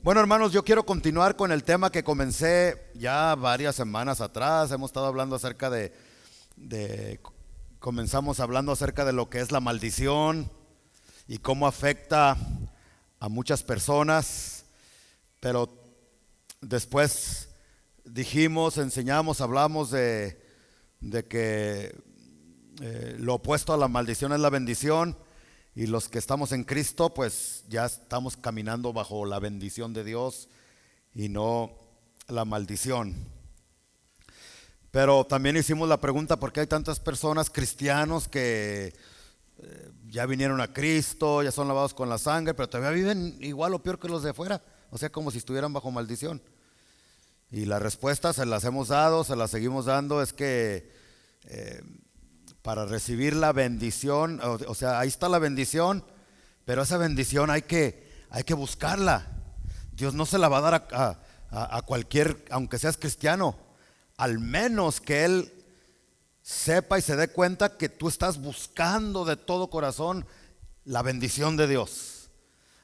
Bueno, hermanos, yo quiero continuar con el tema que comencé ya varias semanas atrás. Hemos estado hablando acerca comenzamos hablando acerca de lo que es la maldición y cómo afecta a muchas personas, pero después dijimos, enseñamos, hablamos de que lo opuesto a la maldición es la bendición. Y los que estamos en Cristo, pues ya estamos caminando bajo la bendición de Dios y no la maldición. Pero también hicimos la pregunta: ¿por qué hay tantas personas, cristianos, que ya vinieron a Cristo, ya son lavados con la sangre, pero todavía viven igual o peor que los de afuera? O sea, como si estuvieran bajo maldición. Y la respuesta se las hemos dado, se las seguimos dando, es que para recibir la bendición, o sea, ahí está la bendición, pero esa bendición hay que buscarla. Dios no se la va a dar a cualquier, aunque seas cristiano, al menos que Él sepa y se dé cuenta que tú estás buscando de todo corazón la bendición de Dios.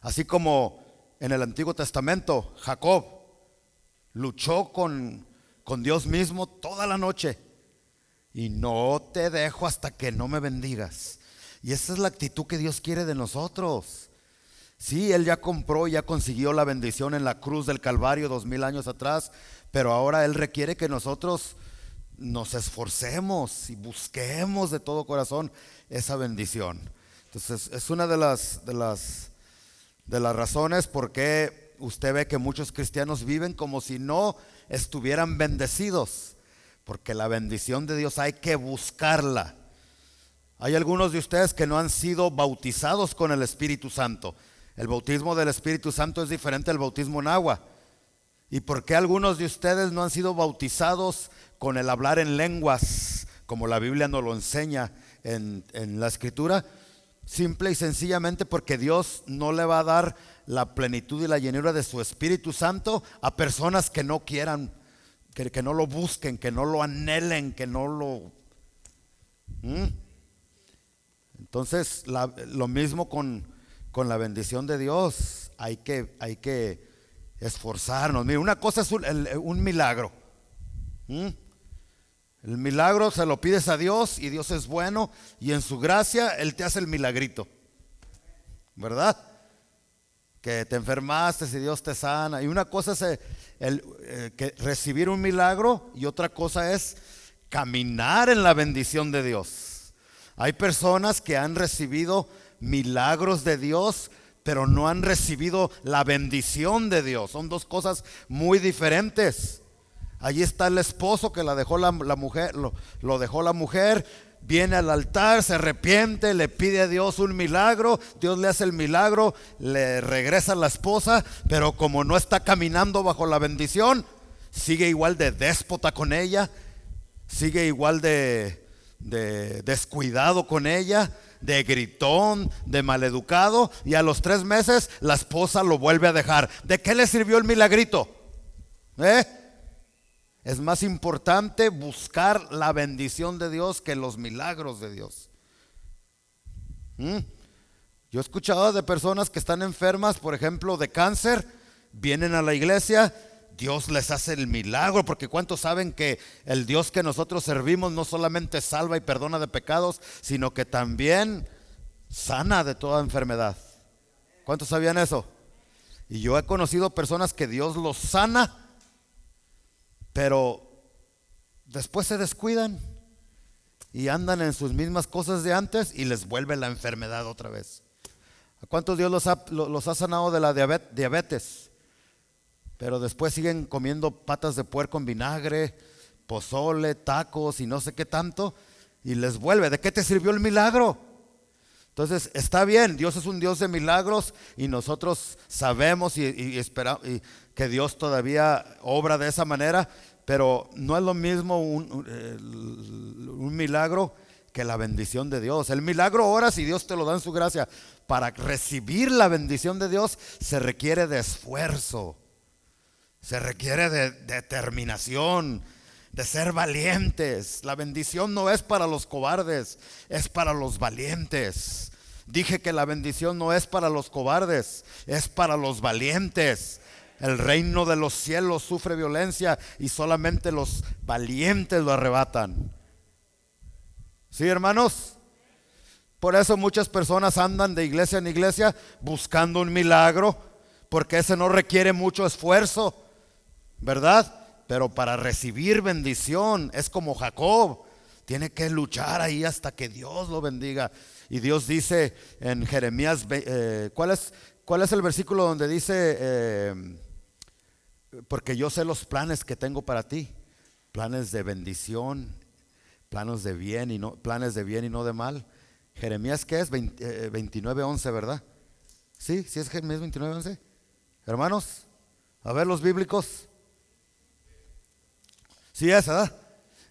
Así como en el Antiguo Testamento, Jacob luchó con Dios mismo toda la noche. Y no te dejo hasta que no me bendigas. Y esa es la actitud que Dios quiere de nosotros. Sí, Él ya compró, ya consiguió la bendición en la cruz del Calvario 2000 años atrás, pero ahora Él requiere que nosotros nos esforcemos y busquemos de todo corazón esa bendición. Entonces es una de las razones por qué usted ve que muchos cristianos viven como si no estuvieran bendecidos. Porque la bendición de Dios hay que buscarla. Hay algunos de ustedes que no han sido bautizados con el Espíritu Santo. El bautismo del Espíritu Santo es diferente al bautismo en agua. ¿Y por qué algunos de ustedes no han sido bautizados con el hablar en lenguas, como la Biblia nos lo enseña en la Escritura? Simple y sencillamente porque Dios no le va a dar la plenitud y la llenura de su Espíritu Santo a personas que no quieran, que no lo busquen, que no lo anhelen, que no lo... Entonces lo mismo con la bendición de Dios. Hay que esforzarnos. Mira, una cosa es un milagro. El milagro se lo pides a Dios y Dios es bueno, y en su gracia Él te hace el milagrito, ¿verdad? Que te enfermaste y Dios te sana. Y una cosa es que recibir un milagro, y otra cosa es caminar en la bendición de Dios. Hay personas que han recibido milagros de Dios, pero no han recibido la bendición de Dios. Son dos cosas muy diferentes. Allí está el esposo que la dejó la mujer, lo dejó la mujer. Viene al altar, se arrepiente, le pide a Dios un milagro, Dios le hace el milagro, le regresa a la esposa, pero como no está caminando bajo la bendición, sigue igual de déspota con ella, sigue igual de descuidado con ella, de gritón, de maleducado, y a los 3 meses la esposa lo vuelve a dejar. ¿De qué le sirvió el milagrito? Es más importante buscar la bendición de Dios que los milagros de Dios. Yo he escuchado de personas que están enfermas, por ejemplo, de cáncer, vienen a la iglesia, Dios les hace el milagro, porque ¿cuántos saben que el Dios que nosotros servimos no solamente salva y perdona de pecados, sino que también sana de toda enfermedad? ¿Cuántos sabían eso? Y yo he conocido personas que Dios los sana, pero después se descuidan y andan en sus mismas cosas de antes y les vuelve la enfermedad otra vez. ¿A cuántos Dios los ha sanado de la diabetes? Pero después siguen comiendo patas de puerco en vinagre, pozole, tacos y no sé qué tanto, y les vuelve. ¿De qué te sirvió el milagro? Entonces está bien, Dios es un Dios de milagros, y nosotros sabemos y esperamos que Dios todavía obra de esa manera, pero no es lo mismo un milagro que la bendición de Dios. El milagro ahora, si Dios te lo da en su gracia, para recibir la bendición de Dios se requiere de esfuerzo, se requiere de determinación, de ser valientes. La bendición no es para los cobardes, es para los valientes. Dije que la bendición no es para los cobardes, es para los valientes. El reino de los cielos sufre violencia y solamente los valientes lo arrebatan. ¿Sí, hermanos? Por eso muchas personas andan de iglesia en iglesia buscando un milagro, porque ese no requiere mucho esfuerzo, ¿verdad? Pero para recibir bendición es como Jacob, tiene que luchar ahí hasta que Dios lo bendiga. Y Dios dice en Jeremías, ¿cuál es el versículo donde dice, porque yo sé los planes que tengo para ti, planes de bendición, planes de bien y no de mal? Jeremías, ¿qué es? 29:11, ¿verdad? Sí, sí es Jeremías 29:11. Hermanos, a ver los bíblicos. Sí es, ¿verdad?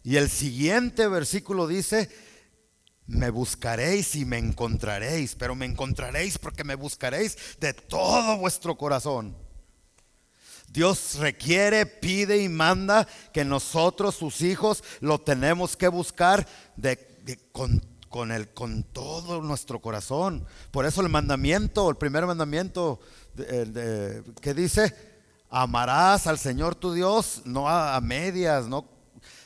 Y el siguiente versículo dice: me buscaréis y me encontraréis, pero me encontraréis porque me buscaréis de todo vuestro corazón. Dios requiere, pide y manda que nosotros, sus hijos, lo tenemos que buscar con todo nuestro corazón. Por eso el primer mandamiento que dice: amarás al Señor tu Dios, no a medias,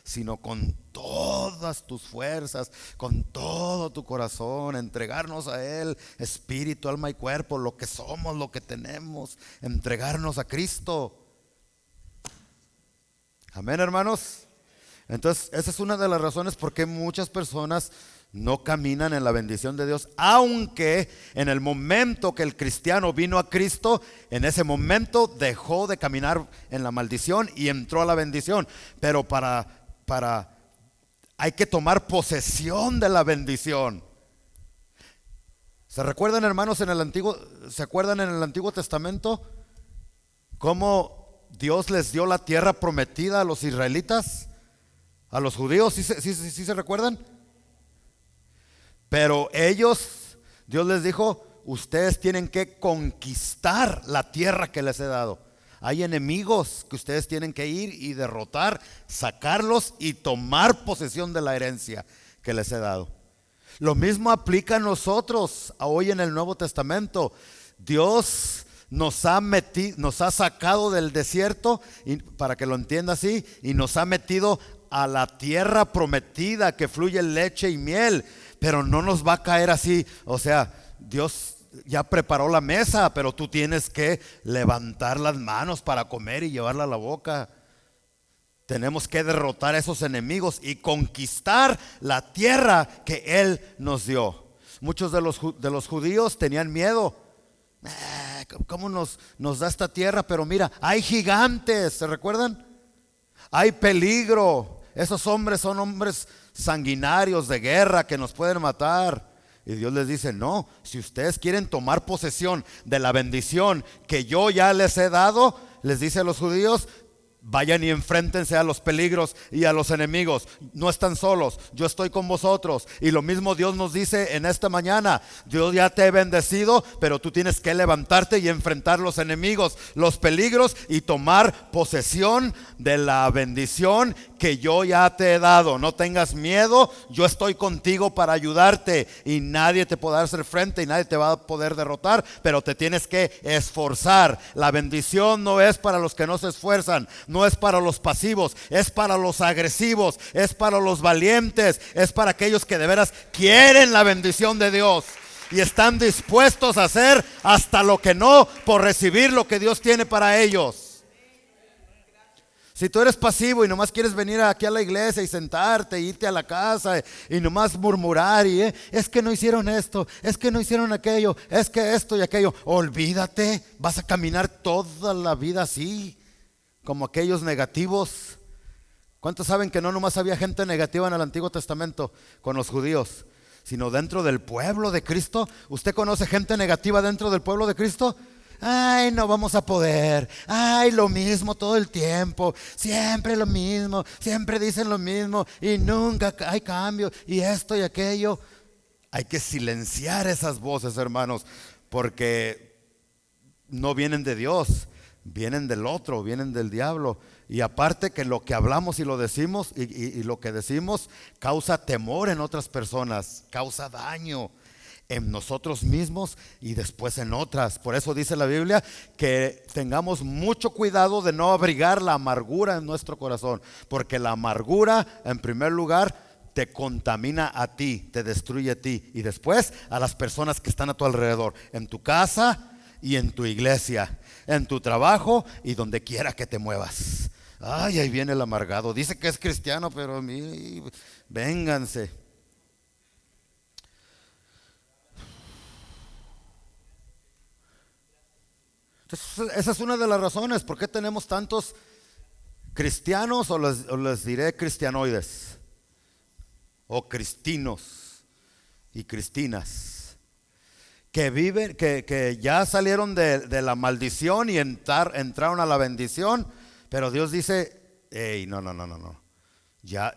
sino con todas tus fuerzas, con todo tu corazón, entregarnos a Él, espíritu, alma y cuerpo, lo que somos, lo que tenemos, entregarnos a Cristo. Amén, hermanos. Entonces, esa es una de las razones por qué muchas personas no caminan en la bendición de Dios, aunque en el momento que el cristiano vino a Cristo, en ese momento dejó de caminar en la maldición y entró a la bendición. Pero hay que tomar posesión de la bendición. ¿Se recuerdan, hermanos, ¿se acuerdan en el Antiguo Testamento cómo Dios les dio la tierra prometida a los israelitas, a los judíos? ¿Sí se recuerdan? Pero Dios les dijo: ustedes tienen que conquistar la tierra que les he dado. Hay enemigos que ustedes tienen que ir y derrotar, sacarlos y tomar posesión de la herencia que les he dado. Lo mismo aplica a nosotros hoy en el Nuevo Testamento. Dios nos ha sacado del desierto, para que lo entienda así, y nos ha metido a la tierra prometida que fluye leche y miel. Pero no nos va a caer así. O sea, Dios ya preparó la mesa, pero tú tienes que levantar las manos para comer y llevarla a la boca. Tenemos que derrotar a esos enemigos y conquistar la tierra que Él nos dio. Muchos de los judíos tenían miedo. ¿Cómo nos da esta tierra? Pero mira, hay gigantes, ¿se recuerdan? Hay peligro. Esos hombres son hombres sanguinarios de guerra que nos pueden matar. Y Dios les dice: no, si ustedes quieren tomar posesión de la bendición que yo ya les he dado, les dice a los judíos: vayan y enfréntense a los peligros y a los enemigos. No están solos, yo estoy con vosotros. Y lo mismo Dios nos dice en esta mañana: Dios ya te he bendecido, pero tú tienes que levantarte y enfrentar los enemigos, los peligros, y tomar posesión de la bendición que yo ya te he dado. No tengas miedo, yo estoy contigo para ayudarte, y nadie te podrá hacer frente y nadie te va a poder derrotar, pero te tienes que esforzar. La bendición no es para los que no se esfuerzan, no es para los pasivos, es para los agresivos, es para los valientes, es para aquellos que de veras quieren la bendición de Dios y están dispuestos a hacer hasta lo que no por recibir lo que Dios tiene para ellos. Si tú eres pasivo y nomás quieres venir aquí a la iglesia y sentarte, irte a la casa y nomás murmurar es que no hicieron esto, es que no hicieron aquello, es que esto y aquello, olvídate, vas a caminar toda la vida así, como aquellos negativos. ¿Cuántos saben que no nomás había gente negativa en el Antiguo Testamento con los judíos, sino dentro del pueblo de Cristo? ¿Usted conoce gente negativa dentro del pueblo de Cristo? Ay, no vamos a poder. Ay, lo mismo todo el tiempo. Siempre lo mismo. Siempre dicen lo mismo y nunca hay cambio. Y esto y aquello. Hay que silenciar esas voces, hermanos, porque no vienen de Dios, vienen del otro, vienen del diablo. Y aparte que lo que hablamos y lo decimos y lo que decimos causa temor en otras personas, causa daño. en nosotros mismos y después en otras. Por eso dice la Biblia que tengamos mucho cuidado de no abrigar la amargura en nuestro corazón, porque la amargura, en primer lugar, te contamina a ti, te destruye a ti y después a las personas que están a tu alrededor, en tu casa y en tu iglesia, en tu trabajo y donde quiera que te muevas. Ay, ahí viene el amargado, dice que es cristiano, pero vénganse. Entonces, esa es una de las razones por qué tenemos tantos cristianos, o les diré cristianoides, o cristinos y cristinas, que viven, que ya salieron de la maldición y entraron a la bendición, pero Dios dice, hey, no, ya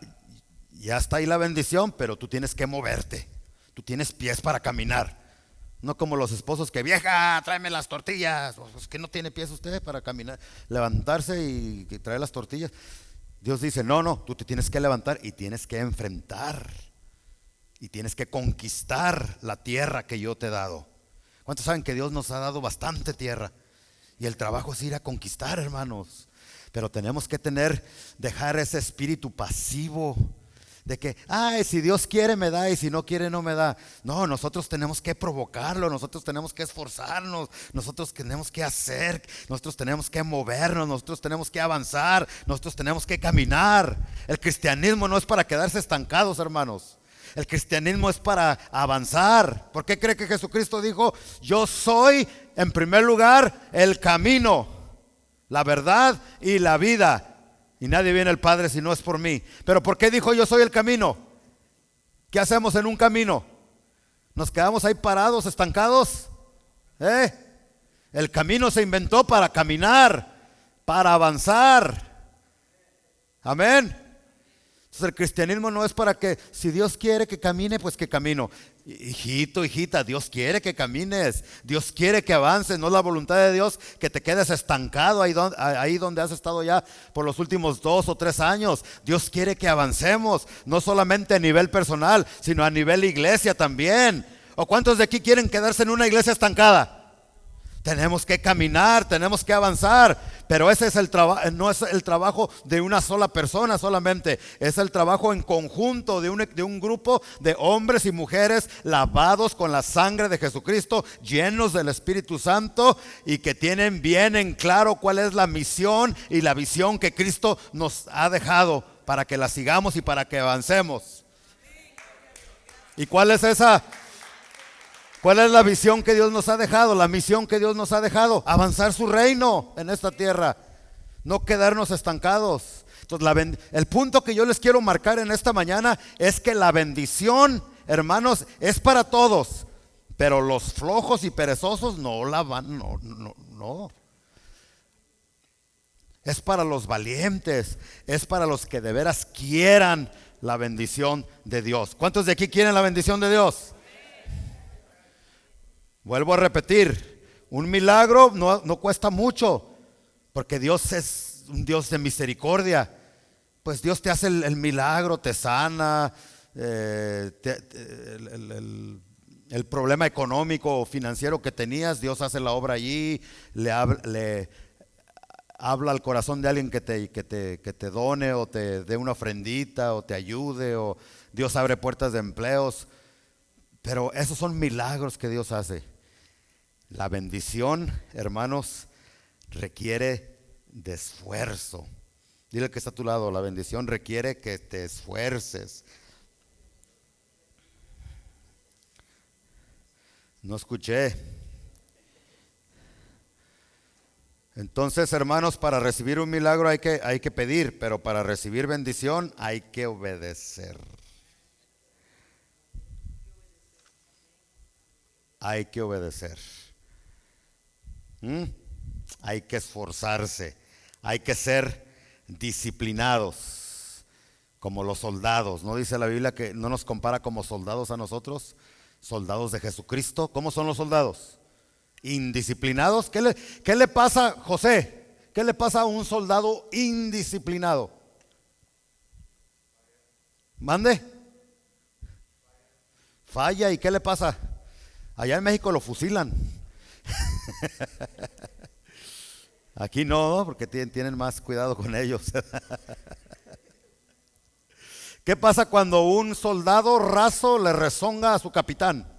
está ahí la bendición, pero tú tienes que moverte, tú tienes pies para caminar. No como los esposos que, vieja, tráeme las tortillas. Pues que no tiene pies usted para caminar, levantarse y traer las tortillas. Dios dice, no, tú te tienes que levantar y tienes que enfrentar y tienes que conquistar la tierra que yo te he dado. ¿Cuántos saben que Dios nos ha dado bastante tierra? Y el trabajo es ir a conquistar, hermanos. Pero tenemos que dejar ese espíritu pasivo de que, si Dios quiere me da y si no quiere no me da. No, nosotros tenemos que provocarlo, nosotros tenemos que esforzarnos, nosotros tenemos que hacer, nosotros tenemos que movernos, nosotros tenemos que avanzar, nosotros tenemos que caminar. El cristianismo no es para quedarse estancados, hermanos. El cristianismo es para avanzar. ¿Por qué cree que Jesucristo dijo, yo soy en primer lugar el camino, la verdad y la vida? Y nadie viene al Padre si no es por mí. Pero ¿por qué dijo yo soy el camino? ¿Qué hacemos en un camino? ¿Nos quedamos ahí parados, estancados? El camino se inventó para caminar, para avanzar. Amén. Entonces el cristianismo no es para que, si Dios quiere que camine, pues que camino. Hijito, hijita, Dios quiere que camines, Dios quiere que avances. No es la voluntad de Dios que te quedes estancado ahí donde has estado ya por los últimos 2 o 3 años. Dios quiere que avancemos, no solamente a nivel personal, sino a nivel iglesia también. ¿O cuántos de aquí quieren quedarse en una iglesia estancada? Tenemos que caminar, tenemos que avanzar, pero ese es el trabajo, no es el trabajo de una sola persona solamente, es el trabajo en conjunto de un grupo de hombres y mujeres lavados con la sangre de Jesucristo, llenos del Espíritu Santo y que tienen bien en claro cuál es la misión y la visión que Cristo nos ha dejado para que la sigamos y para que avancemos. ¿Y cuál es esa? ¿Cuál es la visión que Dios nos ha dejado? La misión que Dios nos ha dejado: avanzar su reino en esta tierra, no quedarnos estancados. Entonces, el punto que yo les quiero marcar en esta mañana es que la bendición, hermanos, es para todos, pero los flojos y perezosos no la van, no. Es para los valientes, es para los que de veras quieran la bendición de Dios. ¿Cuántos de aquí quieren la bendición de Dios? Vuelvo a repetir, un milagro no cuesta mucho, porque Dios es un Dios de misericordia. Pues Dios te hace el milagro, te sana, el problema económico o financiero que tenías, Dios hace la obra allí, le habla al corazón de alguien que te done o te dé una ofrendita o te ayude, o Dios abre puertas de empleos. Pero esos son milagros que Dios hace. La bendición, hermanos, requiere de esfuerzo. Dile al que está a tu lado, la bendición requiere que te esfuerces. No escuché. Entonces, hermanos, para recibir un milagro hay que pedir, pero para recibir bendición hay que obedecer. Hay que obedecer. Hay que esforzarse, hay que ser disciplinados como los soldados. ¿No dice la Biblia que no nos compara como soldados a nosotros? Soldados de Jesucristo. ¿Cómo son los soldados? Indisciplinados. ¿Qué le pasa, José? ¿Qué le pasa a un soldado indisciplinado? ¿Mande? Falla. ¿Y qué le pasa? Allá en México lo fusilan. Aquí no, porque tienen más cuidado con ellos. ¿Qué pasa cuando un soldado raso le rezonga a su capitán?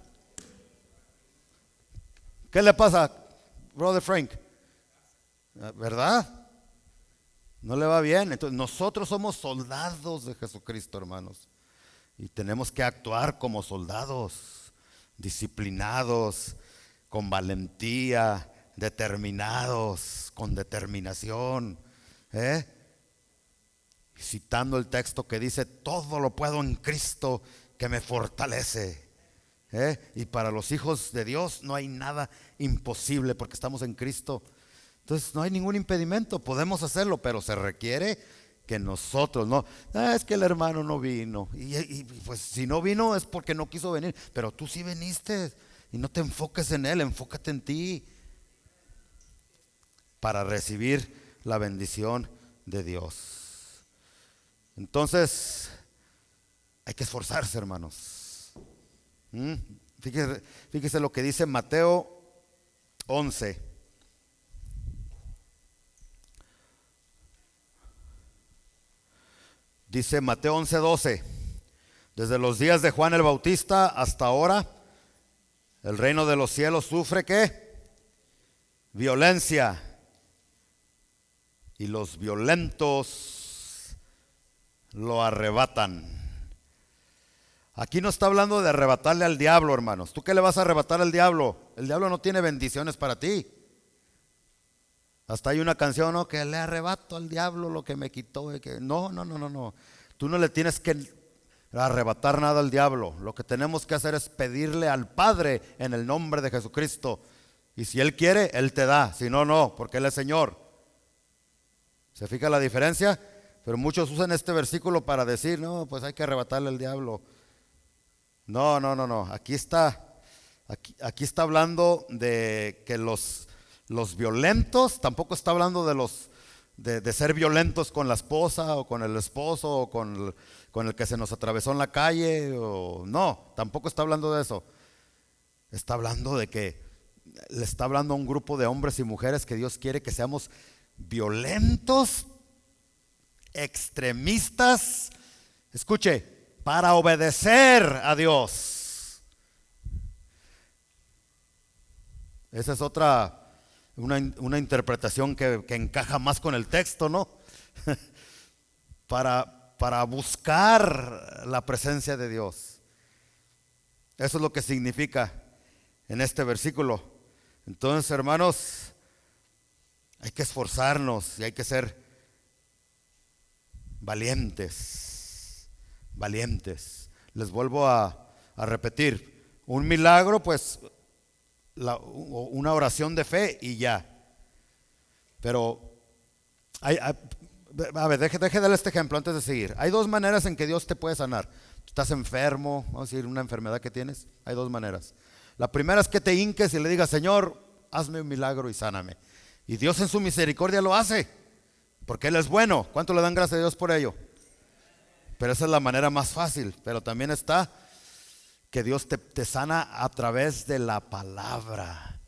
¿Qué le pasa, Brother Frank? ¿Verdad? No le va bien. Entonces, nosotros somos soldados de Jesucristo, hermanos. Y tenemos que actuar como soldados, disciplinados, con valentía, determinados, con determinación. Citando el texto que dice: todo lo puedo en Cristo que me fortalece. Y para los hijos de Dios no hay nada imposible porque estamos en Cristo. Entonces no hay ningún impedimento, podemos hacerlo, pero se requiere que nosotros, no, es que el hermano no vino, y pues si no vino es porque no quiso venir, pero tú sí viniste, y no te enfoques en él, enfócate en ti, para recibir la bendición de Dios. Entonces hay que esforzarse, hermanos. Fíjese lo que dice Mateo 11. Dice Mateo 11:12: desde los días de Juan el Bautista hasta ahora, el reino de los cielos sufre ¿qué? Violencia, y los violentos lo arrebatan. Aquí no está hablando de arrebatarle al diablo, hermanos. ¿Tú qué le vas a arrebatar al diablo? El diablo no tiene bendiciones para ti. Hasta hay una canción, ¿no? Que le arrebato al diablo lo que me quitó. No. Tú no le tienes que arrebatar nada al diablo. Lo que tenemos que hacer es pedirle al Padre en el nombre de Jesucristo. Y si Él quiere, Él te da. Si no, no, porque Él es Señor. ¿Se fija la diferencia? Pero muchos usan este versículo para decir: no, pues hay que arrebatarle al diablo. No. Aquí está hablando de que los violentos, tampoco está hablando de ser violentos con la esposa o con el esposo o con el que se nos atravesó en la calle. No, tampoco está hablando de eso. Está hablando de que le está hablando a un grupo de hombres y mujeres que Dios quiere que seamos violentos, extremistas. Escuche, para obedecer a Dios. Esa es una interpretación que encaja más con el texto, ¿no? para buscar la presencia de Dios. Eso es lo que significa en este versículo. Entonces, hermanos, hay que esforzarnos y hay que ser valientes. Les vuelvo a repetir: un milagro, pues una oración de fe y ya. Pero a ver, deje darle este ejemplo antes de seguir. Hay dos maneras en que Dios te puede sanar. Tú estás enfermo, vamos a decir una enfermedad que tienes. Hay dos maneras. La primera es que te hinques y le digas: Señor, hazme un milagro y sáname. Y Dios en su misericordia lo hace, porque Él es bueno. ¿Cuánto le dan gracias a Dios por ello? Pero esa es la manera más fácil. Pero también está que Dios te sana a través de la palabra,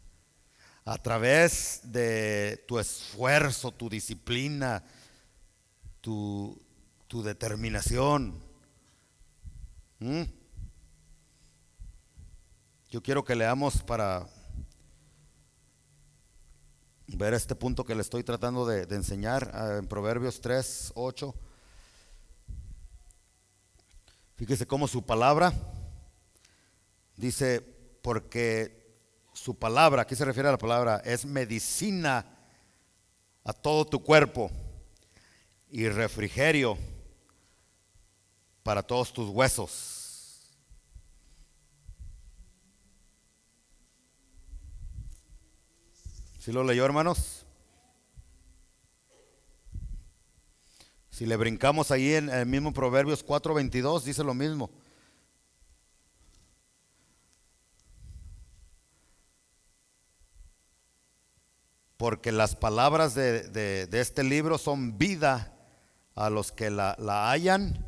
a través de tu esfuerzo, tu disciplina, tu determinación. Yo quiero que leamos para ver este punto que le estoy tratando de enseñar en Proverbios 3:8. Fíjese cómo su palabra dice: porque su palabra, aquí se refiere a la palabra, es medicina a todo tu cuerpo y refrigerio para todos tus huesos. ¿Sí lo leyó, hermanos? Si le brincamos ahí en el mismo Proverbios 4:22, dice lo mismo. Porque las palabras de este libro son vida a los que la hallan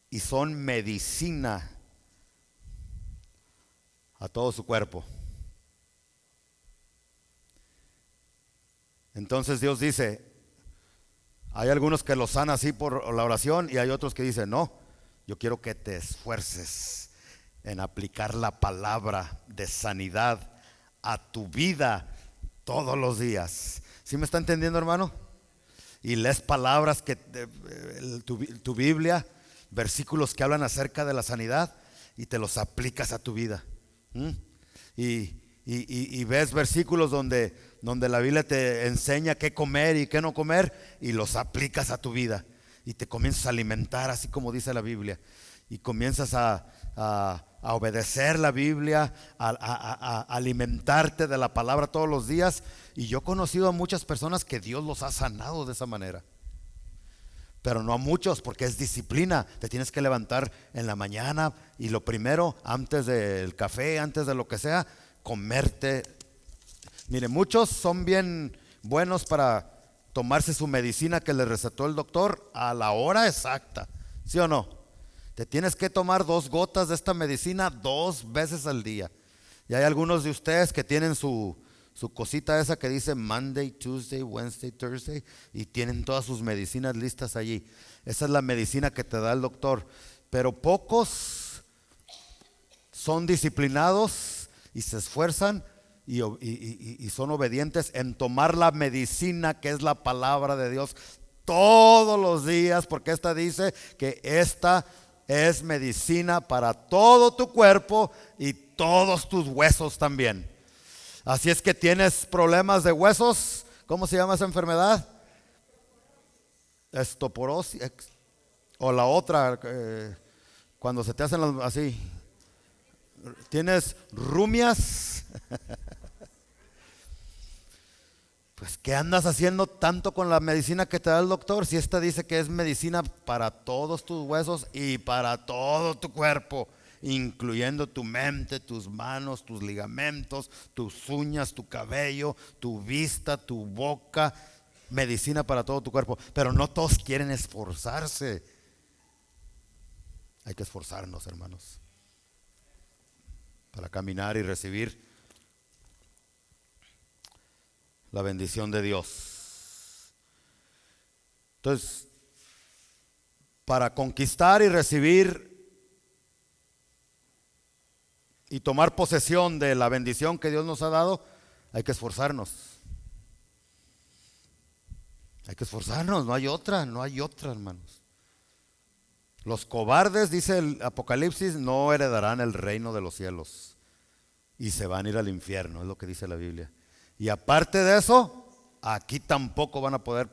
y son medicina a todo su cuerpo. Entonces Dios dice, hay algunos que lo sanan así por la oración y hay otros que dicen, no, yo quiero que te esfuerces en aplicar la palabra de sanidad a tu vida todos los días. ¿Sí me está entendiendo, hermano? Y lees palabras que tu Biblia, versículos que hablan acerca de la sanidad y te los aplicas a tu vida. Y ves versículos donde la Biblia te enseña qué comer y qué no comer y los aplicas a tu vida y te comienzas a alimentar así como dice la Biblia y comienzas a obedecer la Biblia, a alimentarte de la palabra todos los días. Y yo he conocido a muchas personas que Dios los ha sanado de esa manera, pero no a muchos, porque es disciplina. Te tienes que levantar en la mañana y lo primero, antes del café, antes de lo que sea, comerte. Mire, muchos son bien buenos para tomarse su medicina que le recetó el doctor a la hora exacta, ¿sí o no? Te tienes que tomar 2 gotas de esta medicina 2 veces al día. Y hay algunos de ustedes que tienen su cosita esa que dice Monday, Tuesday, Wednesday, Thursday, y tienen todas sus medicinas listas allí. Esa es la medicina que te da el doctor. Pero pocos son disciplinados y se esfuerzan y son obedientes en tomar la medicina que es la palabra de Dios todos los días, porque esta dice que esta es medicina para todo tu cuerpo y todos tus huesos también. Así es que tienes problemas de huesos, ¿cómo se llama esa enfermedad? Osteoporosis, o la otra, cuando se te hacen así, tienes rumias. Pues ¿qué andas haciendo tanto con la medicina que te da el doctor? Si esta dice que es medicina para todos tus huesos y para todo tu cuerpo, incluyendo tu mente, tus manos, tus ligamentos, tus uñas, tu cabello, tu vista, tu boca. Medicina para todo tu cuerpo. Pero no todos quieren esforzarse. Hay que esforzarnos, hermanos, para caminar y recibir la bendición de Dios. Entonces, para conquistar y recibir y tomar posesión de la bendición que Dios nos ha dado, hay que esforzarnos. Hay que esforzarnos, no hay otra, hermanos. Los cobardes, dice el Apocalipsis, no heredarán el reino de los cielos y se van a ir al infierno, es lo que dice la Biblia. Y aparte de eso, aquí tampoco van a poder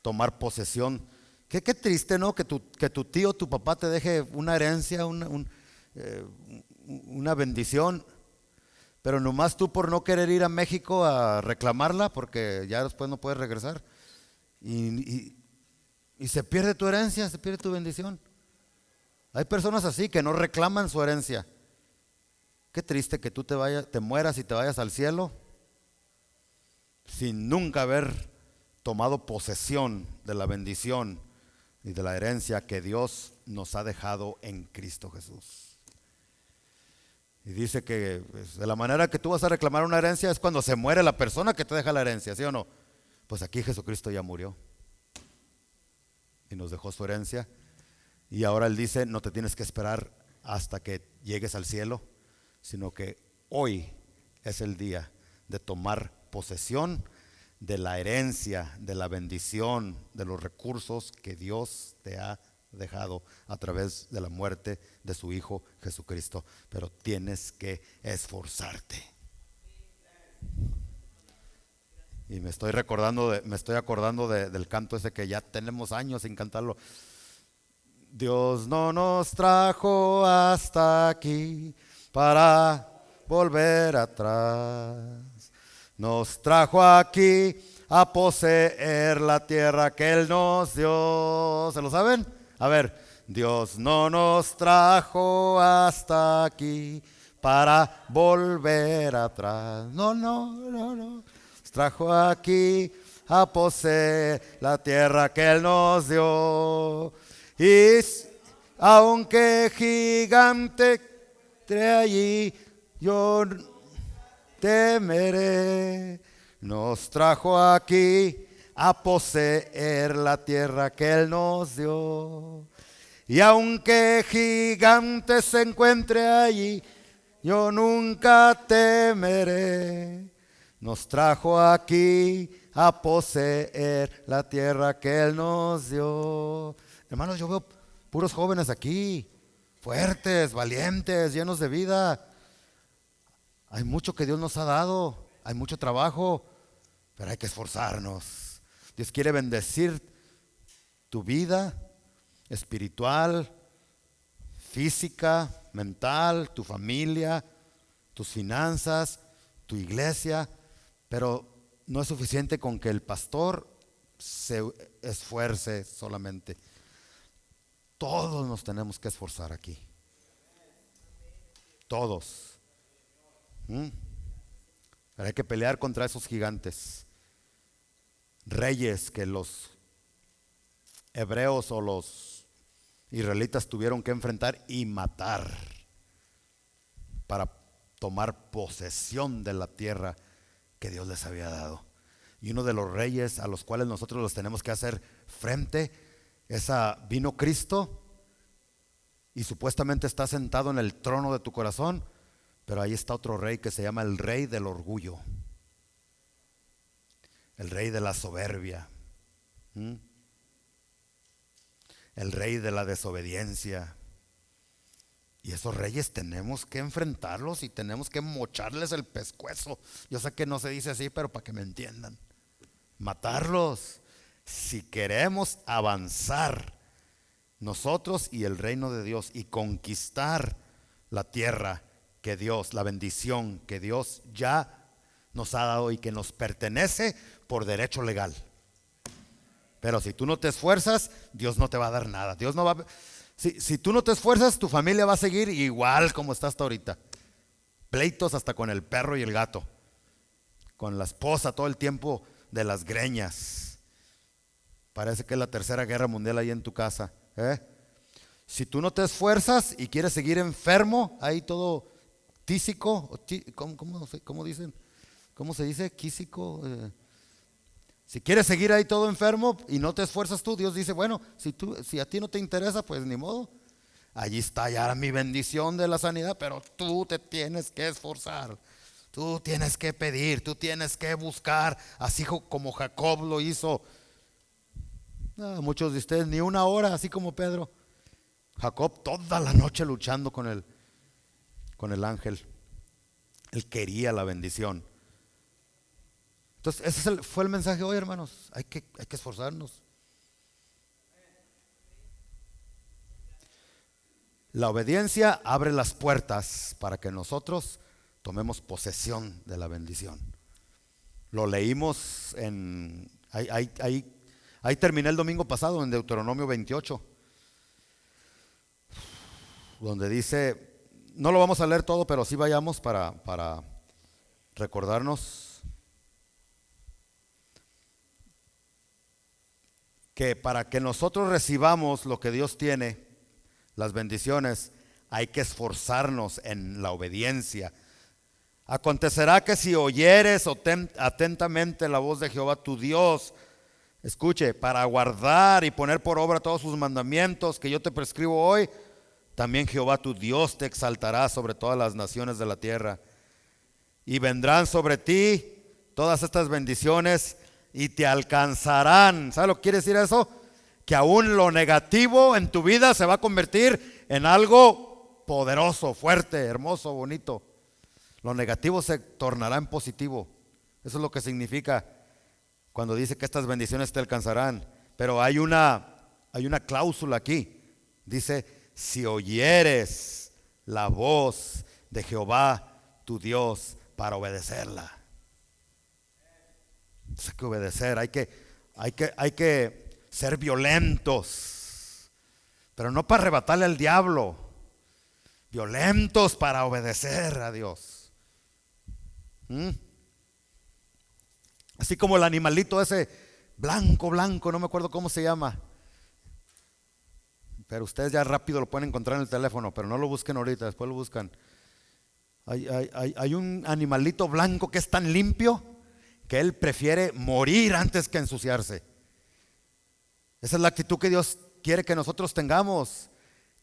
tomar posesión. Qué triste, ¿no? Que tu tío, tu papá te deje una herencia, una bendición, pero nomás tú por no querer ir a México a reclamarla, porque ya después no puedes regresar, y se pierde tu herencia, se pierde tu bendición. Hay personas así que no reclaman su herencia. Qué triste que tú te mueras y te vayas al cielo sin nunca haber tomado posesión de la bendición y de la herencia que Dios nos ha dejado en Cristo Jesús. Y dice que pues, de la manera que tú vas a reclamar una herencia es cuando se muere la persona que te deja la herencia, ¿sí o no? Pues aquí Jesucristo ya murió y nos dejó su herencia. Y ahora Él dice, no te tienes que esperar hasta que llegues al cielo, sino que hoy es el día de tomar posesión de la herencia, de la bendición, de los recursos que Dios te ha dejado a través de la muerte de su Hijo Jesucristo. Pero tienes que esforzarte. Y me estoy acordando del canto ese que ya tenemos años sin cantarlo. Dios no nos trajo hasta aquí para volver atrás. Nos trajo aquí a poseer la tierra que Él nos dio. ¿Se lo saben? A ver, Dios no nos trajo hasta aquí para volver atrás. No. Nos trajo aquí a poseer la tierra que Él nos dio. Y aunque gigante entre allí, yo temeré. Nos trajo aquí a poseer la tierra que Él nos dio. Y aunque gigante se encuentre allí, yo nunca temeré. Nos trajo aquí a poseer la tierra que Él nos dio. Hermanos, yo veo puros jóvenes aquí, fuertes, valientes, llenos de vida. Hay mucho que Dios nos ha dado, hay mucho trabajo, pero hay que esforzarnos. Dios quiere bendecir tu vida espiritual, física, mental, tu familia, tus finanzas, tu iglesia, pero no es suficiente con que el pastor se esfuerce solamente. Todos nos tenemos que esforzar aquí. Todos. Pero hay que pelear contra esos gigantes, reyes que los hebreos o los israelitas tuvieron que enfrentar y matar para tomar posesión de la tierra que Dios les había dado. Y uno de los reyes a los cuales nosotros los tenemos que hacer frente vino Cristo y supuestamente está sentado en el trono de tu corazón, pero ahí está otro rey que se llama el rey del orgullo, el rey de la soberbia, el rey de la desobediencia. Y esos reyes tenemos que enfrentarlos y tenemos que mocharles el pescuezo. Yo sé que no se dice así, pero para que me entiendan, matarlos. Si queremos avanzar nosotros y el reino de Dios y conquistar la tierra que Dios, la bendición que Dios ya nos ha dado y que nos pertenece por derecho legal. Pero si tú no te esfuerzas, Dios no te va a dar nada. Dios no va a... Si tú no te esfuerzas, tu familia va a seguir igual como está hasta ahorita. Pleitos hasta con el perro y el gato, con la esposa todo el tiempo de las greñas. Parece que es la tercera guerra mundial ahí en tu casa, ¿eh? Si tú no te esfuerzas y quieres seguir enfermo, ahí todo tísico, ¿cómo dicen? ¿Cómo se dice? Quísico. Si quieres seguir ahí todo enfermo y no te esfuerzas tú, Dios dice, bueno, si a ti no te interesa, pues ni modo. Allí está ya mi bendición de la sanidad, pero tú te tienes que esforzar. Tú tienes que pedir, tú tienes que buscar, así como Jacob lo hizo. Muchos de ustedes ni una hora, así como Pedro. Jacob toda la noche luchando con el ángel. Él quería la bendición. Entonces ese fue el mensaje hoy, hermanos. Hay que esforzarnos. La obediencia abre las puertas para que nosotros tomemos posesión de la bendición. Lo leímos ahí terminé el domingo pasado en Deuteronomio 28, donde dice, no lo vamos a leer todo, pero sí vayamos para recordarnos que para que nosotros recibamos lo que Dios tiene, las bendiciones, hay que esforzarnos en la obediencia. Acontecerá que si oyeres atentamente la voz de Jehová tu Dios, escuche, para guardar y poner por obra todos sus mandamientos que yo te prescribo hoy, también Jehová tu Dios te exaltará sobre todas las naciones de la tierra. Y vendrán sobre ti todas estas bendiciones y te alcanzarán. ¿Sabes lo que quiere decir eso? Que aún lo negativo en tu vida se va a convertir en algo poderoso, fuerte, hermoso, bonito. Lo negativo se tornará en positivo. Eso es lo que significa cuando dice que estas bendiciones te alcanzarán. Pero hay una cláusula aquí. Dice, si oyeres la voz de Jehová tu Dios para obedecerla. Hay que obedecer, hay que ser violentos, pero no para arrebatarle al diablo, violentos para obedecer a Dios. Así como el animalito ese blanco, no me acuerdo cómo se llama, pero ustedes ya rápido lo pueden encontrar en el teléfono, pero no lo busquen ahorita, después lo buscan. Hay un animalito blanco que es tan limpio que él prefiere morir antes que ensuciarse. Esa es la actitud que Dios quiere que nosotros tengamos,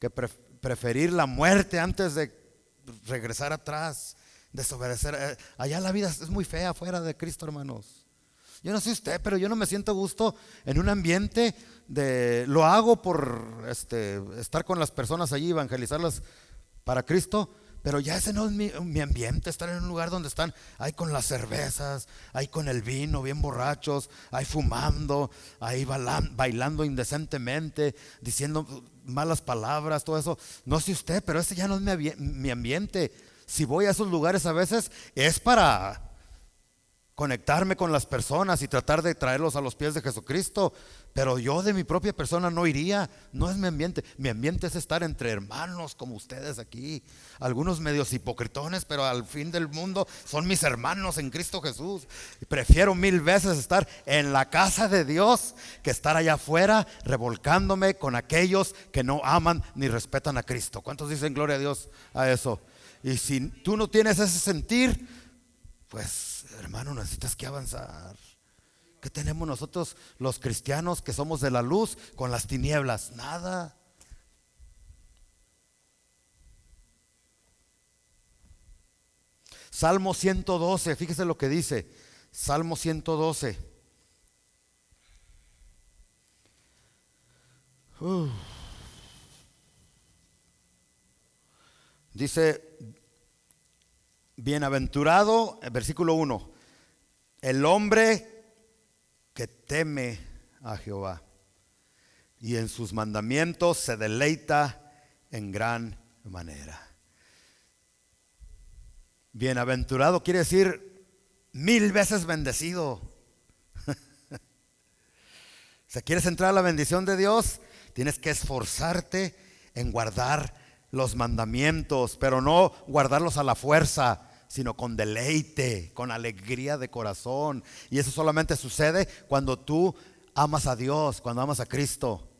que preferir la muerte antes de regresar atrás, desobedecer. Allá la vida es muy fea fuera de Cristo, hermanos. Yo no sé usted, pero yo no me siento a gusto en un ambiente lo hago por estar con las personas allí, evangelizarlas para Cristo. Pero ya ese no es mi ambiente, estar en un lugar donde están ahí con las cervezas, ahí con el vino, bien borrachos, ahí fumando, ahí bailando indecentemente, diciendo malas palabras, todo eso. No sé usted, pero ese ya no es mi ambiente. Si voy a esos lugares a veces es para conectarme con las personas y tratar de traerlos a los pies de Jesucristo, pero yo de mi propia persona no iría. No es mi ambiente. Mi ambiente es estar entre hermanos como ustedes aquí, algunos medios hipocritones, pero al fin del mundo son mis hermanos en Cristo Jesús. Prefiero 1000 veces estar en la casa de Dios que estar allá afuera revolcándome con aquellos que no aman ni respetan a Cristo. ¿Cuántos dicen gloria a Dios a eso? Y si tú no tienes ese sentir, pues hermano, necesitas que avanzar. ¿Qué tenemos nosotros los cristianos que somos de la luz con las tinieblas? Nada. Salmo 112, fíjese lo que dice. Salmo 112. Dice: bienaventurado, versículo 1, el hombre que teme a Jehová y en sus mandamientos se deleita en gran manera. Bienaventurado quiere decir 1000 veces bendecido. Si quieres entrar a la bendición de Dios, tienes que esforzarte en guardar los mandamientos, pero no guardarlos a la fuerza, sino con deleite, con alegría de corazón. Y eso solamente sucede cuando tú amas a Dios, cuando amas a Cristo.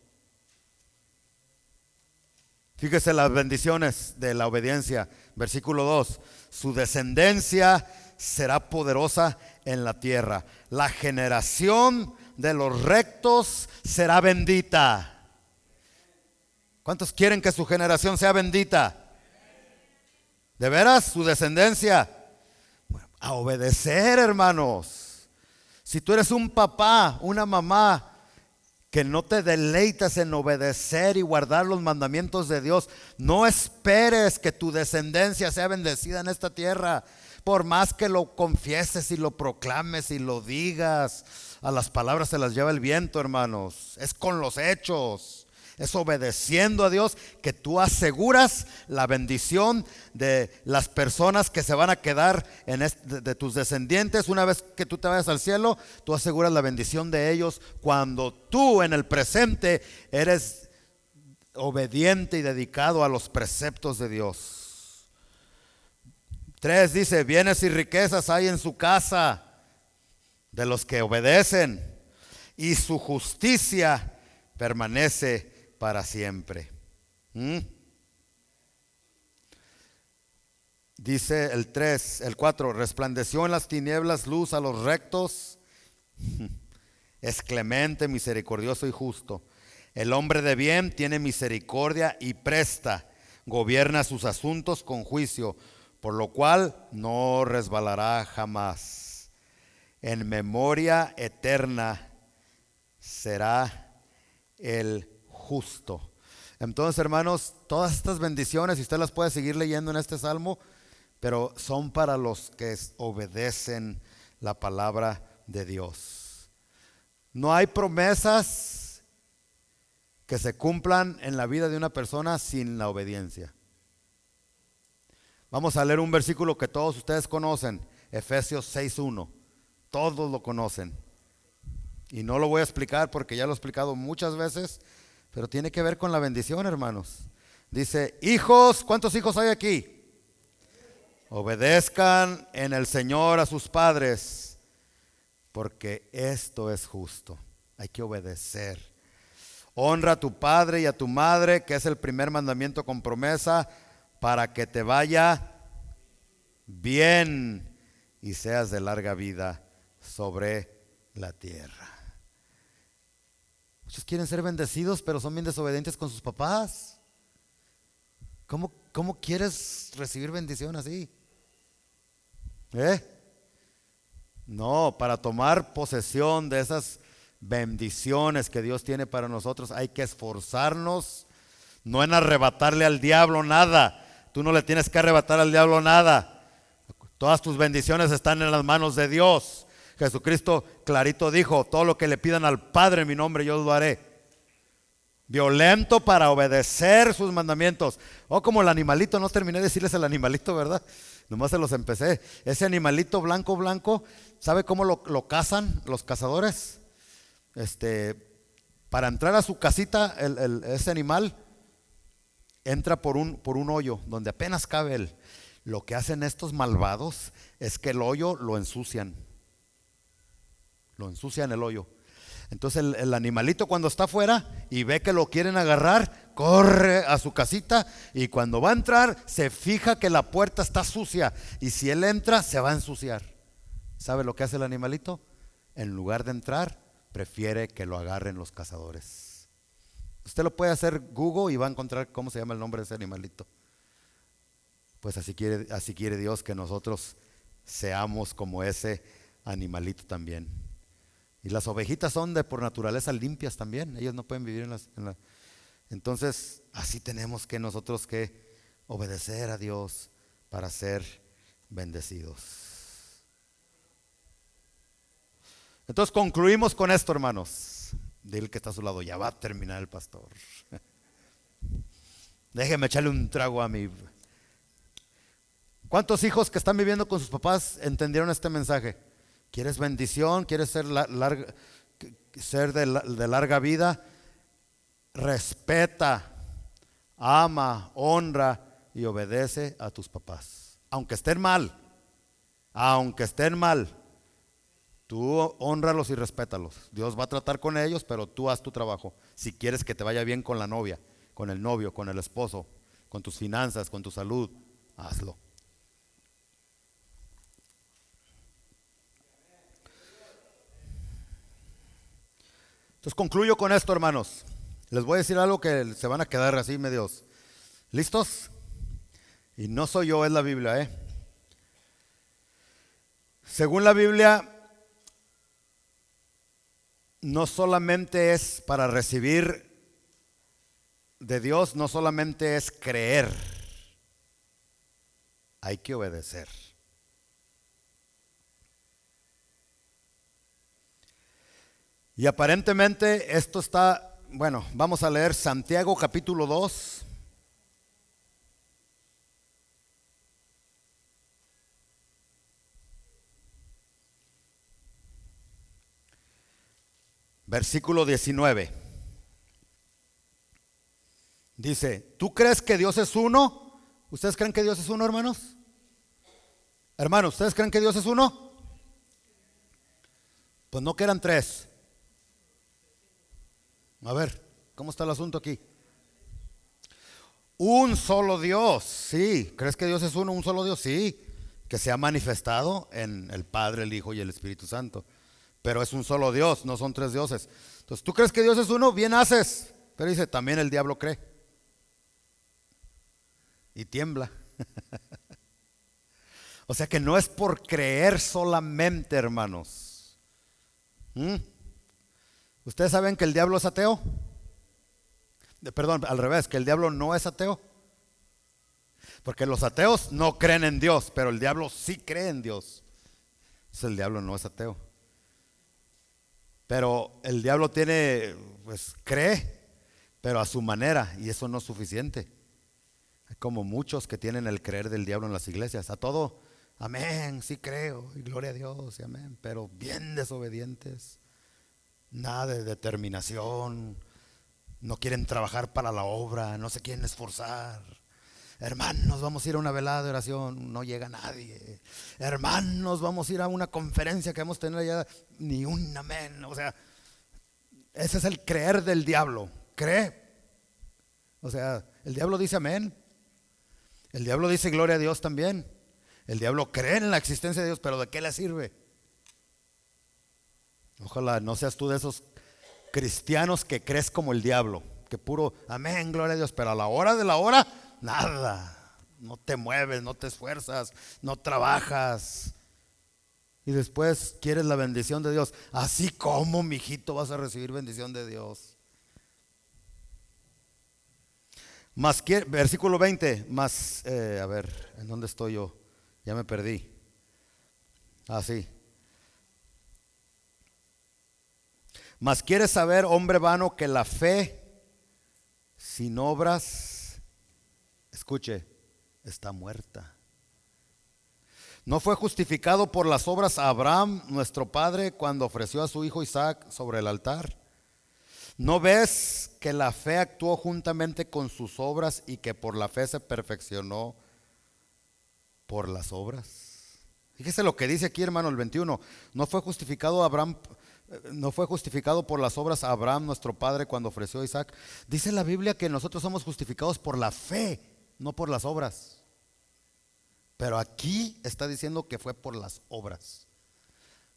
Fíjese las bendiciones de la obediencia. Versículo 2: su descendencia será poderosa en la tierra. La generación de los rectos será bendita. ¿Cuántos quieren que su generación sea bendita? ¿De veras? Su descendencia. Bueno, a obedecer, hermanos. Si tú eres un papá, una mamá que no te deleitas en obedecer y guardar los mandamientos de Dios, no esperes que tu descendencia sea bendecida en esta tierra. Por más que lo confieses y lo proclames y lo digas, a las palabras se las lleva el viento, hermanos. Es con los hechos. Es obedeciendo a Dios que tú aseguras la bendición de las personas que se van a quedar de tus descendientes. Una vez que tú te vayas al cielo, tú aseguras la bendición de ellos cuando tú en el presente eres obediente y dedicado a los preceptos de Dios. 3 dice: bienes y riquezas hay en su casa de los que obedecen, y su justicia permanece para siempre. Dice el 4: resplandeció en las tinieblas luz a los rectos. Es clemente, misericordioso y justo. El hombre de bien tiene misericordia y presta, gobierna sus asuntos con juicio, por lo cual no resbalará jamás. En memoria eterna será el justo. Entonces, hermanos, todas estas bendiciones, y usted las puede seguir leyendo en este salmo, pero son para los que obedecen la palabra de Dios. No hay promesas que se cumplan en la vida de una persona sin la obediencia. Vamos a leer un versículo que todos ustedes conocen, Efesios 6:1. Todos lo conocen. Y no lo voy a explicar porque ya lo he explicado muchas veces, pero tiene que ver con la bendición, hermanos. Dice: hijos, ¿cuántos hijos hay aquí? Obedezcan en el Señor a sus padres, porque esto es justo. Hay que obedecer. Honra a tu padre y a tu madre, que es el primer mandamiento con promesa, para que te vaya bien y seas de larga vida sobre la tierra. Muchos quieren ser bendecidos, pero son bien desobedientes con sus papás. ¿Cómo quieres recibir bendición así? No, para tomar posesión de esas bendiciones que Dios tiene para nosotros hay que esforzarnos, no en arrebatarle al diablo nada. Tú no le tienes que arrebatar al diablo nada. Todas tus bendiciones están en las manos de Dios. Jesucristo clarito dijo: todo lo que le pidan al Padre en mi nombre yo lo haré. Violento para obedecer sus mandamientos. Como el animalito, no terminé de decirles el animalito, ¿verdad? Nomás se los empecé. Ese animalito blanco, ¿sabe cómo lo cazan los cazadores? Para entrar a su casita, ese animal entra por un hoyo donde apenas cabe él. Lo que hacen estos malvados es que el hoyo lo ensucian. Lo ensucian el hoyo. Entonces el animalito, cuando está afuera y ve que lo quieren agarrar, corre a su casita, y cuando va a entrar se fija que la puerta está sucia, y si él entra se va a ensuciar. ¿Sabe lo que hace el animalito? En lugar de entrar, prefiere que lo agarren los cazadores. Usted lo puede hacer Google y va a encontrar cómo se llama el nombre de ese animalito. Pues así quiere Dios que nosotros seamos como ese animalito también. Y las ovejitas son de por naturaleza limpias también. Ellas no pueden vivir Entonces, así tenemos que nosotros que obedecer a Dios para ser bendecidos. Entonces concluimos con esto, hermanos. Dile que está a su lado: ya va a terminar el pastor. Déjeme echarle un trago a mi... ¿Cuántos hijos que están viviendo con sus papás entendieron este mensaje? ¿Quieres bendición? ¿Quieres ser de larga vida? Respeta, ama, honra y obedece a tus papás. Aunque estén mal, tú hónralos y respétalos. Dios va a tratar con ellos, pero tú haz tu trabajo. Si quieres que te vaya bien con la novia, con el novio, con el esposo, con tus finanzas, con tu salud, hazlo. Entonces concluyo con esto, hermanos. Les voy a decir algo que se van a quedar así medios. ¿Listos? Y no soy yo, es la Biblia, Según la Biblia, no solamente es para recibir de Dios, no solamente es creer, hay que obedecer. Y aparentemente esto está, bueno, vamos a leer Santiago capítulo 2. Versículo 19. Dice: ¿tú crees que Dios es uno? ¿Ustedes creen que Dios es uno, hermanos? Hermanos, ¿ustedes creen que Dios es uno? Pues no que eran tres. A ver, ¿cómo está el asunto aquí? Un solo Dios, sí. ¿Crees que Dios es uno, un solo Dios? Sí. Que se ha manifestado en el Padre, el Hijo y el Espíritu Santo. Pero es un solo Dios, no son tres dioses. Entonces, ¿tú crees que Dios es uno? Bien haces. Pero dice, también el diablo cree. Y tiembla. O sea que no es por creer solamente, hermanos. ¿Ustedes saben que el diablo es ateo? Perdón, al revés, que el diablo no es ateo. Porque los ateos no creen en Dios, pero el diablo sí cree en Dios. Entonces el diablo no es ateo. Pero el diablo cree, pero a su manera, y eso no es suficiente. Hay como muchos que tienen el creer del diablo en las iglesias. A todo, amén, sí creo, y gloria a Dios, y amén. Pero bien desobedientes. Nada de determinación, no quieren trabajar para la obra, no se quieren esforzar. Hermanos, vamos a ir a una velada de oración, no llega nadie. Hermanos, vamos a ir a una conferencia que vamos a tener allá, ni un amén. O sea, ese es el creer del diablo. Cree. O sea, el diablo dice amén. El diablo dice gloria a Dios también. El diablo cree en la existencia de Dios, pero ¿de qué le sirve? Ojalá no seas tú de esos cristianos que crees como el diablo, que puro amén, gloria a Dios, pero a la hora de la hora, nada. No te mueves, no te esfuerzas, no trabajas. Y después quieres la bendición de Dios. Así como, mijito, vas a recibir bendición de Dios. Versículo 20, más, a ver, ¿en dónde estoy yo? Ya me perdí. Sí. Mas quieres saber, hombre vano, que la fe sin obras, escuche, está muerta. ¿No fue justificado por las obras Abraham, nuestro padre, cuando ofreció a su hijo Isaac sobre el altar? ¿No ves que la fe actuó juntamente con sus obras y que por la fe se perfeccionó por las obras? Fíjese lo que dice aquí, hermano, el 21. ¿No fue justificado por las obras Abraham, nuestro padre, cuando ofreció a Isaac? Dice la Biblia que nosotros somos justificados por la fe, no por las obras. Pero aquí está diciendo que fue por las obras,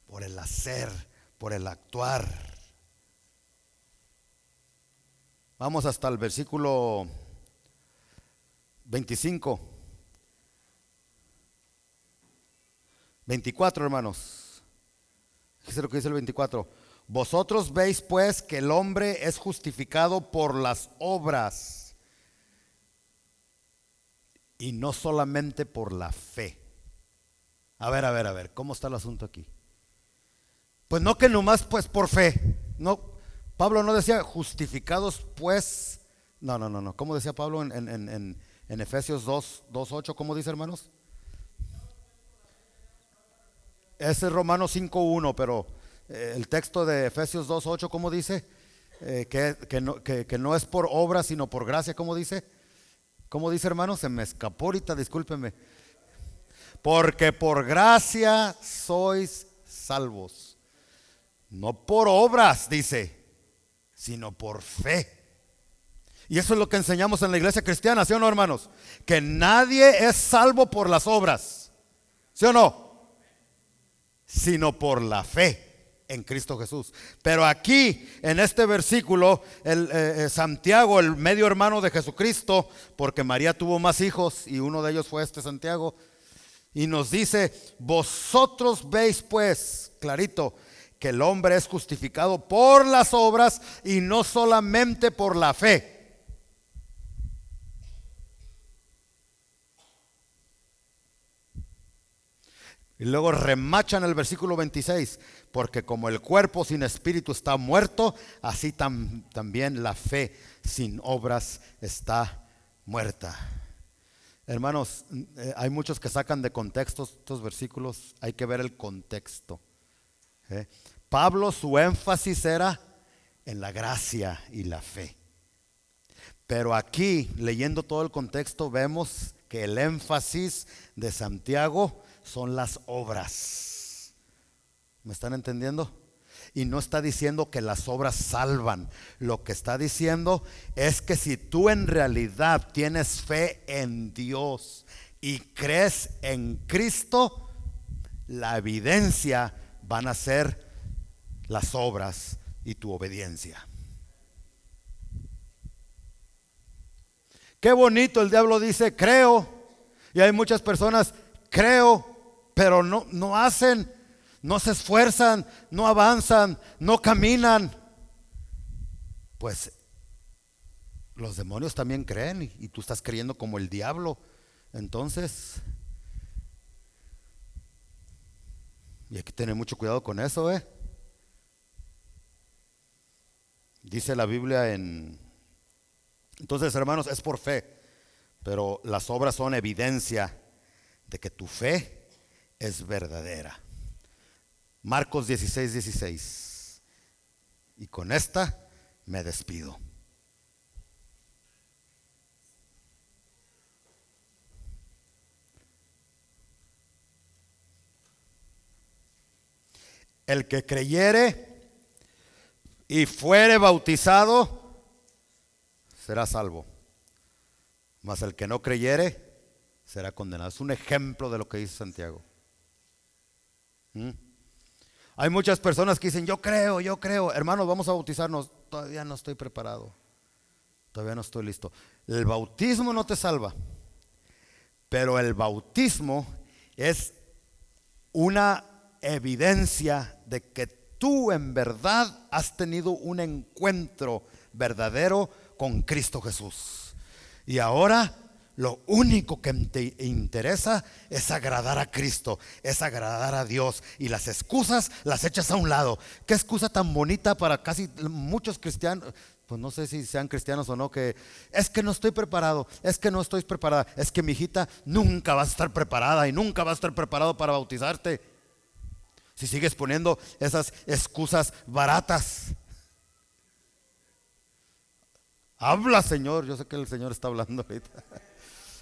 por el hacer, por el actuar. Vamos hasta el versículo 25. 24, hermanos. Fíjense lo que dice el 24. Vosotros veis pues que el hombre es justificado por las obras y no solamente por la fe. A ver, ¿cómo está el asunto aquí? Pues no que nomás pues por fe. No, Pablo no decía justificados pues. No. ¿Cómo decía Pablo en Efesios 2:8? ¿Cómo dice, hermanos? Ese es Romanos 5:1, pero el texto de Efesios 2:8, ¿cómo dice? Que no es por obra sino por gracia. ¿Cómo dice? ¿Cómo dice, hermano? Se me escapó ahorita, discúlpenme. Porque por gracia sois salvos. No por obras, dice, sino por fe. Y eso es lo que enseñamos en la iglesia cristiana, ¿sí o no, hermanos? Que nadie es salvo por las obras, ¿sí o no? Sino por la fe en Cristo Jesús. Pero aquí en este versículo Santiago, el medio hermano de Jesucristo, porque María tuvo más hijos y uno de ellos fue Santiago, y nos dice: vosotros veis pues clarito que el hombre es justificado por las obras y no solamente por la fe. Y luego remachan el versículo 26, porque como el cuerpo sin espíritu está muerto, así también la fe sin obras está muerta. Hermanos, hay muchos que sacan de contexto estos versículos, hay que ver el contexto. Pablo, su énfasis era en la gracia y la fe. Pero aquí, leyendo todo el contexto, vemos que el énfasis de Santiago son las obras. ¿Me están entendiendo? Y no está diciendo que las obras salvan. Lo que está diciendo es que si tú en realidad tienes fe en Dios y crees en Cristo, la evidencia van a ser las obras y tu obediencia. Qué bonito, el diablo dice creo, y hay muchas personas creo, pero no hacen, no se esfuerzan, no avanzan, no caminan. Pues los demonios también creen y tú estás creyendo como el diablo. Entonces, y hay que tener mucho cuidado con eso, Dice la Biblia entonces, hermanos, es por fe, pero las obras son evidencia de que tu fe es verdadera. Marcos 16:16. Y con esta me despido. El que creyere y fuere bautizado será salvo, mas el que no creyere será condenado. Es un ejemplo de lo que dice Santiago. ¿Mm? Hay muchas personas que dicen, yo creo, hermanos, vamos a bautizarnos. Todavía no estoy preparado, todavía no estoy listo. El bautismo no te salva, pero el bautismo es una evidencia de que tú en verdad has tenido un encuentro verdadero con Cristo Jesús. Y ahora lo único que te interesa es agradar a Cristo, es agradar a Dios. Y las excusas las echas a un lado. Qué excusa tan bonita para casi muchos cristianos. Pues no sé si sean cristianos o no, que es que no estoy preparado, es que no estoy preparada, es que mi hijita nunca va a estar preparada y nunca va a estar preparado para bautizarte. Si sigues poniendo esas excusas baratas. Habla, Señor. Yo sé que el Señor está hablando ahorita.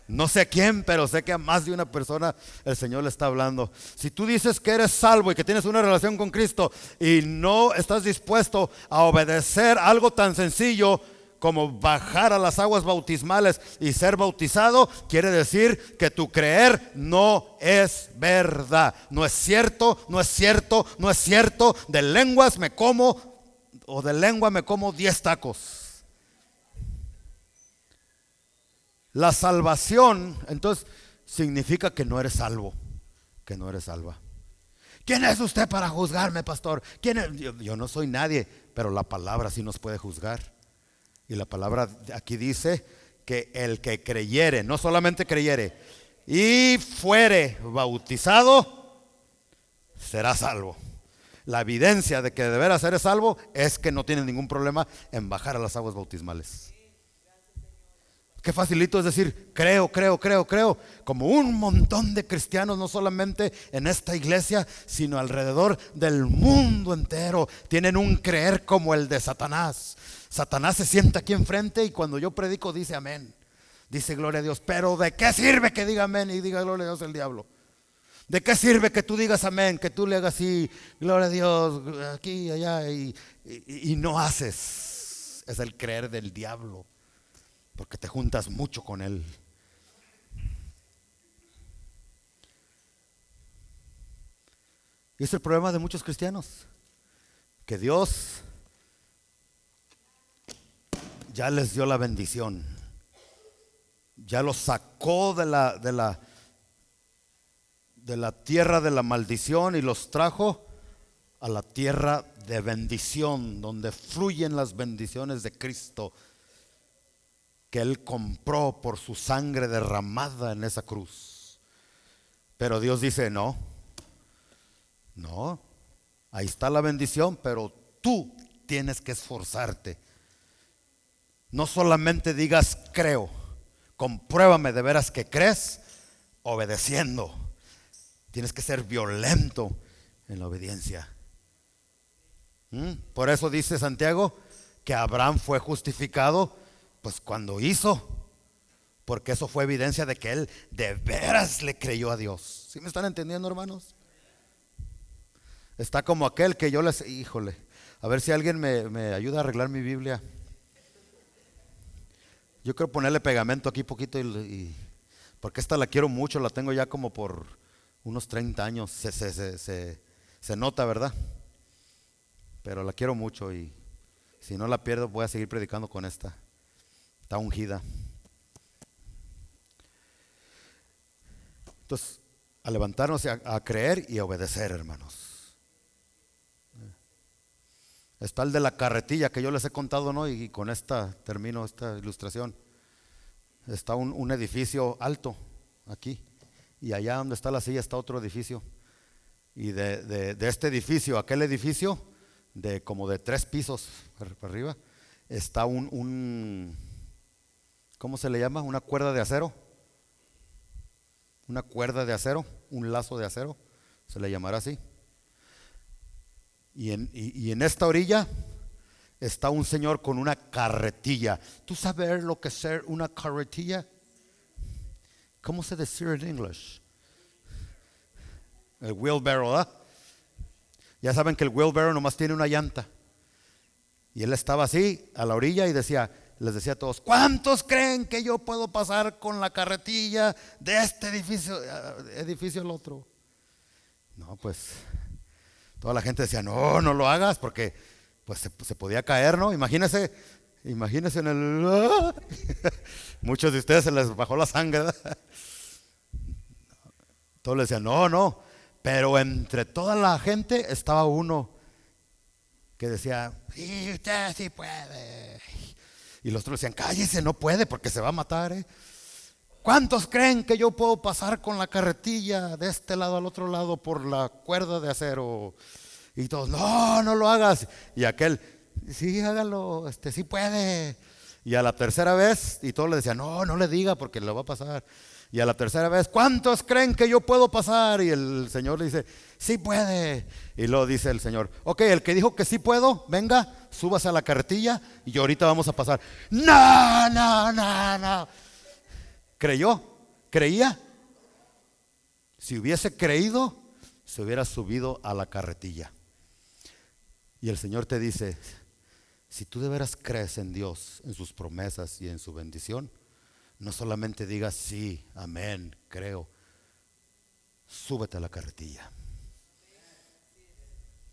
No sé a quién, pero sé que a más de una persona el Señor le está hablando. Si tú dices que eres salvo y que tienes una relación con Cristo y no estás dispuesto a obedecer algo tan sencillo como bajar a las aguas bautismales y ser bautizado, quiere decir que tu creer no es verdad. No es cierto, no es cierto, no es cierto. De lenguas me como, o de lengua me como 10 tacos. La salvación, entonces, significa que no eres salvo, que no eres salva. ¿Quién es usted para juzgarme, pastor? ¿Quién es? Yo no soy nadie, pero la palabra sí nos puede juzgar. Y la palabra aquí dice que el que creyere, no solamente creyere, y fuere bautizado, será salvo. La evidencia de que de veras eres salvo es que no tienes ningún problema en bajar a las aguas bautismales. Qué facilito es decir, creo. Como un montón de cristianos, no solamente en esta iglesia, sino alrededor del mundo entero, tienen un creer como el de Satanás. Satanás se sienta aquí enfrente y cuando yo predico dice amén, dice gloria a Dios. Pero ¿de qué sirve que diga amén y diga gloria a Dios el diablo? ¿De qué sirve que tú digas amén, que tú le hagas así, gloria a Dios, aquí, allá, y no haces? Es el creer del diablo, porque te juntas mucho con él. Y es el problema de muchos cristianos, que Dios ya les dio la bendición, ya los sacó de la tierra de la maldición y los trajo a la tierra de bendición, donde fluyen las bendiciones de Cristo, que Él compró por su sangre derramada en esa cruz. Pero Dios dice, no, ahí está la bendición, pero tú tienes que esforzarte. No solamente digas creo, compruébame de veras que crees obedeciendo. Tienes que ser violento en la obediencia. Por eso dice Santiago que Abraham fue justificado pues cuando hizo, porque eso fue evidencia de que él de veras le creyó a Dios. ¿Sí me están entendiendo, hermanos? Está como aquel que yo les, híjole, a ver si alguien me ayuda a arreglar mi Biblia. Yo quiero ponerle pegamento aquí poquito porque esta la quiero mucho, la tengo ya como por unos 30 años, se nota, ¿verdad? Pero la quiero mucho y si no la pierdo voy a seguir predicando con esta. Está ungida. Entonces, a levantarnos a creer y a obedecer, hermanos. Está el de la carretilla que yo les he contado, ¿no? Y con esta termino esta ilustración. Está un edificio alto aquí, y allá donde está la silla está otro edificio. Y de este edificio a aquel edificio, de como de 3 pisos para arriba, está ¿cómo se le llama? Una cuerda de acero. Una cuerda de acero, un lazo de acero, se le llamará así. Y en esta orilla está un señor con una carretilla. ¿Tú sabes lo que es ser una carretilla? ¿Cómo se dice en inglés? El wheelbarrow, ¿verdad? Ya saben que el wheelbarrow nomás tiene una llanta. Y él estaba así a la orilla y decía, les decía a todos: ¿cuántos creen que yo puedo pasar con la carretilla de este edificio al otro? No, pues toda la gente decía: no, no lo hagas, porque pues se podía caer, ¿no? Imagínense en el... Muchos de ustedes se les bajó la sangre, ¿verdad? Todos le decían: no, no. Pero entre toda la gente estaba uno que decía: sí, usted sí puede. Y los otros decían: cállese, no puede, porque se va a matar, ¿eh? ¿Cuántos creen que yo puedo pasar con la carretilla de este lado al otro lado por la cuerda de acero? Y todos: no, no lo hagas. Y aquel: sí, hágalo, sí puede. Y a la tercera vez, y todos le decían: no, no le diga, porque le va a pasar. Y a la tercera vez: ¿cuántos creen que yo puedo pasar? Y el Señor le dice: sí puede. Y luego dice el Señor: ok, el que dijo que sí puedo, venga, súbase a la carretilla y ahorita vamos a pasar. No, no, no, no. ¿Creyó? ¿Creía? Si hubiese creído, se hubiera subido a la carretilla. Y el Señor te dice: si tú de veras crees en Dios, en sus promesas y en su bendición, no solamente digas sí, amén, creo. Súbete a la carretilla.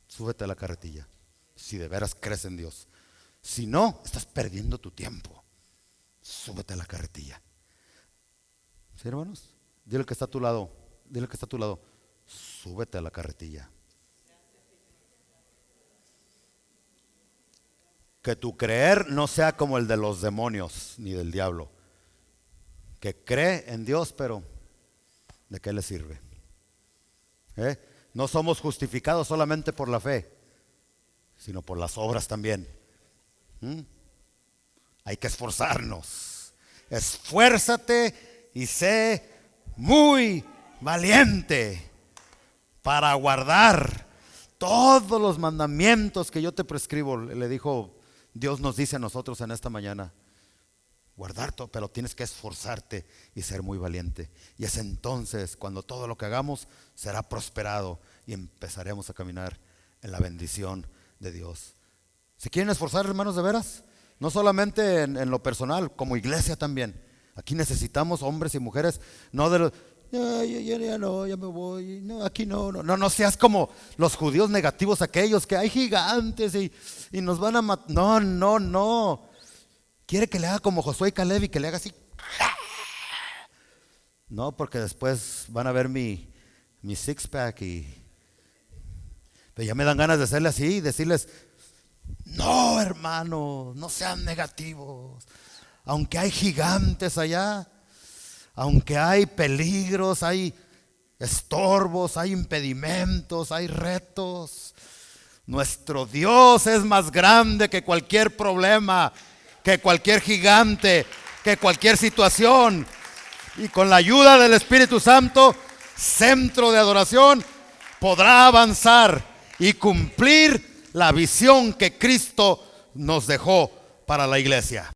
Súbete a la carretilla. Si de veras crees en Dios. Si no, estás perdiendo tu tiempo. Súbete a la carretilla. ¿Sí, hermanos? Dile que está a tu lado. Dile que está a tu lado: súbete a la carretilla. Que tu creer no sea como el de los demonios ni del diablo, que cree en Dios, pero ¿de qué le sirve? No somos justificados solamente por la fe, sino por las obras también. Hay que esforzarnos. Esfuérzate y sé muy valiente para guardar todos los mandamientos que yo te prescribo. Le dijo Dios, nos dice a nosotros en esta mañana: guardar todo, pero tienes que esforzarte y ser muy valiente. Y es entonces cuando todo lo que hagamos será prosperado y empezaremos a caminar en la bendición de Dios. ¿Se quieren esforzar, hermanos, de veras? No solamente en lo personal, como iglesia también. Aquí necesitamos hombres y mujeres, no de los: ya no, ya me voy, no, aquí no seas como los judíos negativos, aquellos que hay gigantes y nos van a matar. No. Quiere que le haga como Josué y Caleb y que le haga así. No, porque después van a ver mi six pack pero ya me dan ganas de hacerle así y decirles: no, hermano, no sean negativos. Aunque hay gigantes allá, aunque hay peligros, hay estorbos, hay impedimentos, hay retos, nuestro Dios es más grande que cualquier problema, que cualquier gigante, que cualquier situación. Y con la ayuda del Espíritu Santo, Centro de Adoración podrá avanzar y cumplir la visión que Cristo nos dejó para la iglesia.